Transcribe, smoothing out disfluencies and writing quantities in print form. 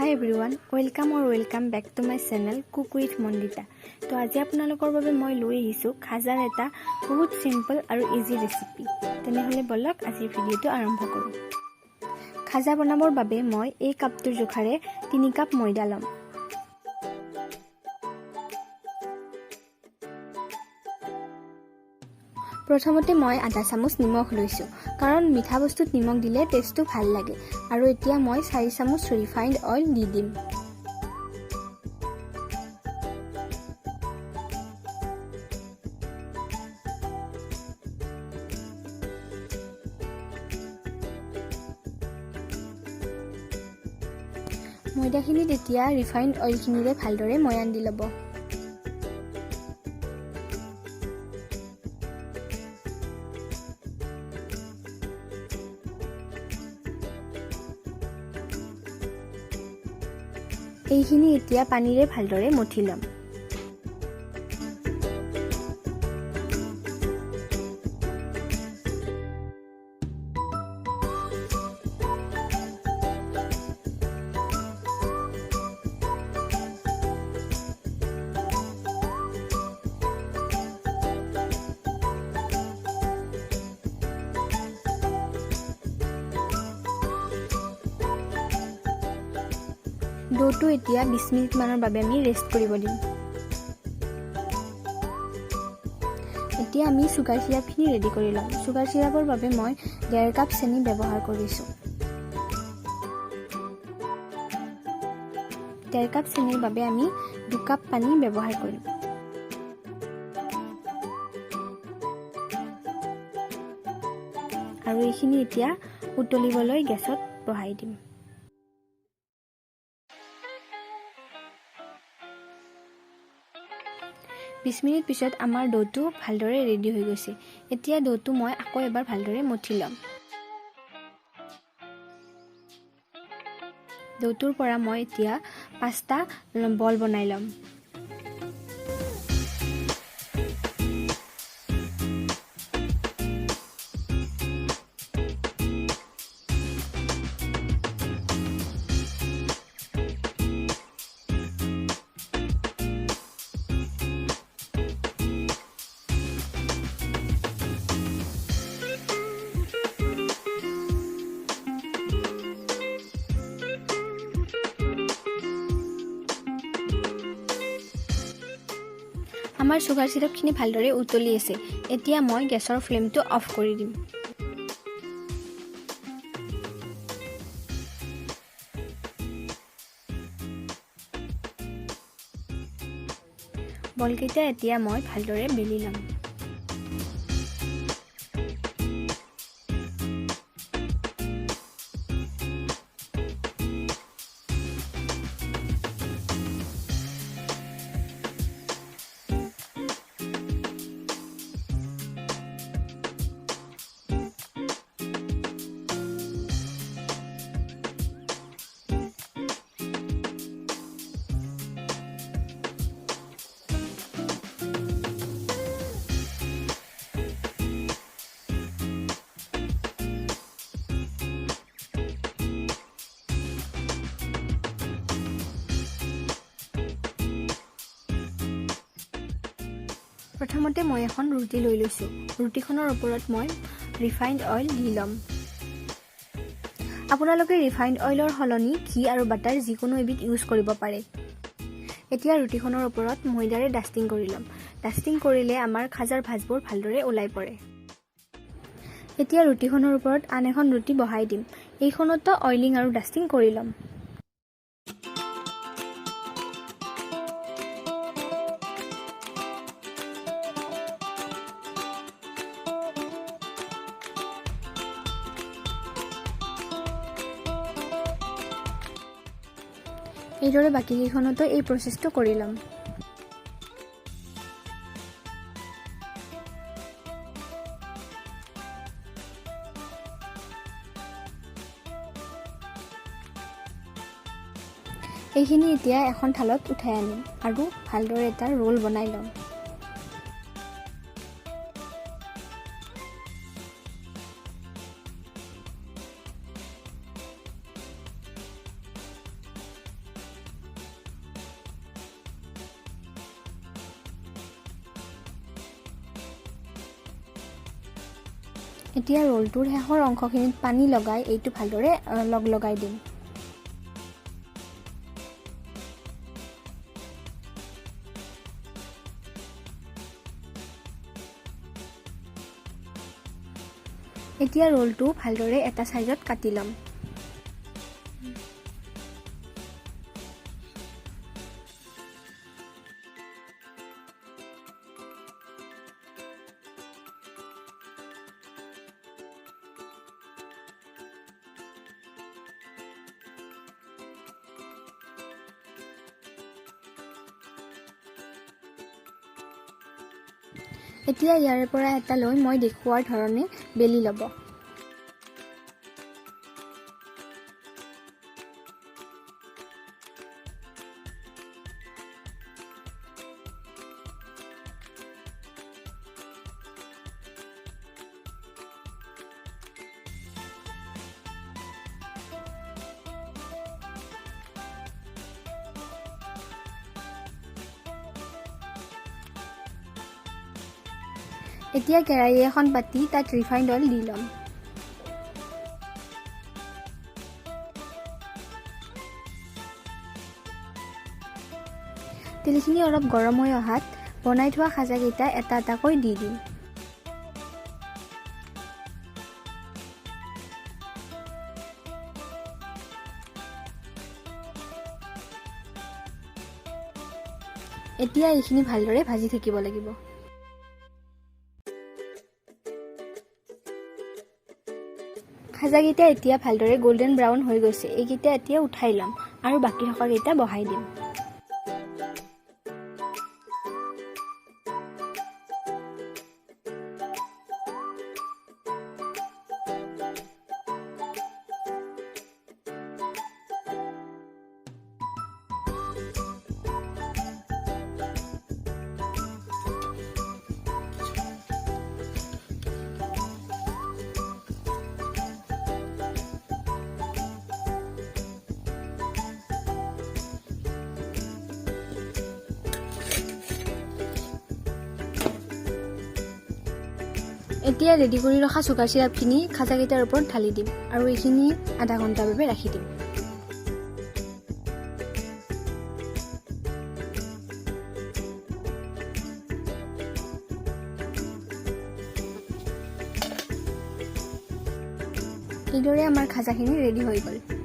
Hi everyone, welcome back to my channel Cook with Mandita. তো আজি আপোনালোকৰ বাবে মই লৈ আহিছো খাজাৰ এটা বহুত সিম্পল আৰু ইজি ৰেচিপি। তেনেহলে বলক আজি ভিডিওটো আৰম্ভ কৰো। খাজা বনাবৰ বাবে মই এই কাপটোৰ জোখাৰে 3 কাপ ময়দা লম। প্ৰথমতে মই আধা চামুচ নিমখ লৈছো কাৰণ মিঠা বস্তুত নিমখ দিলে টেষ্টটো ভাল লাগে আৰু এতিয়া মই 4 চামুচ ৰিফাইন্ড অইল দি দিম। ময়দাখিনি তেতিয়া ৰিফাইন্ড অইলখিনিৰে ভালদৰে ময়ান দি ল'ব। এইখিনি এতিয়া পানীৰে ভালদৰে মঠি লম। ডোটো এতিয়া 20 মিনিট মানৰ বাবে আমি ৰেষ্ট কৰিব দিম। এতিয়া আমি সুগাৰ সিৰাপখিনি ৰেডি কৰি লম। সুগাৰ সিৰাপৰ বাবে মই 1.5 কাপ চেনি ব্যৱহাৰ কৰিছো। 1.5 কাপ চেনিৰ বাবে আমি 2 কাপ পানী ব্যৱহাৰ কৰিম। আৰু এইখিনি এতিয়া উতলিবলৈ গেছত বহাই দিম। বিশ মিনিট পিছত আমাৰ ডোটো ভালদৰে ৰেডি হৈ গৈছে। এতিয়া ডোটো মই আকৌ এবাৰ ভালদৰে মঠি লম। ডোটোৰ পৰা মই এতিয়া 5টা বল বনাই লম। আমাৰ সুগাৰ সিৰাপখিনি ভালদৰে উতলি আছে। এতিয়া মই গেছৰ ফ্লেমটো অফ কৰি দিম। বলকেইটা এতিয়া মই ভালদৰে বেলি ল'ম। প্ৰথমতে মই এখন ৰুটি লৈ লৈছো। ৰুটিখনৰ ওপৰত মই ৰিফাইন্ড অইল দি ল'ম। আপোনালোকে ৰিফাইন্ড অইলৰ সলনি ঘি আৰু বাটাৰ যিকোনো এবিধ ইউজ কৰিব পাৰে। এতিয়া ৰুটিখনৰ ওপৰত ময়দাৰে ডাষ্টিং কৰি ল'ম। ডাষ্টিং কৰিলে আমাৰ খাজাৰ ভাজবোৰ ভালদৰে ওলাই পৰে। এতিয়া ৰুটিখনৰ ওপৰত আন এখন ৰুটি বহাই দিম। এইখনতো অইলিং আৰু ডাষ্টিং কৰি ল'ম। এইদৰে বাকীকেইখনতো এই প্ৰচেছটো কৰি ল'ম। এইখিনি এতিয়া এখন থালত উঠাই আনিম আৰু ভালদৰে এটা ৰোল বনাই ল'ম। এতিয়া ৰোলটোৰ শেষৰ অংশখিনিত পানী লগাই এইটো ভালদৰে লগাই দিম। এতিয়া ৰোলটো ভালদৰে এটা সাইজত কাটি লম। এতিয়া ইয়াৰে পৰা এটা লৈ মই দেখুৱাৰ ধৰণে বেলি ল'ব। এতিয়া কেৰাহী এখন পাতি তাত ৰিফাইণ্ড অইল দি ল'ম। তেলখিনি অলপ গৰম হৈ অহাত বনাই থোৱা খাজাকেইটা এটা এটাকৈ দি দিম। এতিয়া এইখিনি ভালদৰে ভাজি থাকিব লাগিব। খাজাকেইটা এতিয়া ভালদৰে গোল্ডেন ব্ৰাউন হৈ গৈছে। এইকেইটা এতিয়া উঠাই ল'ম আৰু বাকী থকাকেইটা বহাই দিম। এতিয়া ৰেডি কৰি ৰখা চুগাৰ চিৰাপখিনি খাজাকেইটাৰ ওপৰত ঢালি দিম আৰু এইখিনি আধা ঘণ্টাৰ বাবে ৰাখি দিম। এইদৰে আমাৰ খাজাখিনি ৰেডি হৈ গ'ল।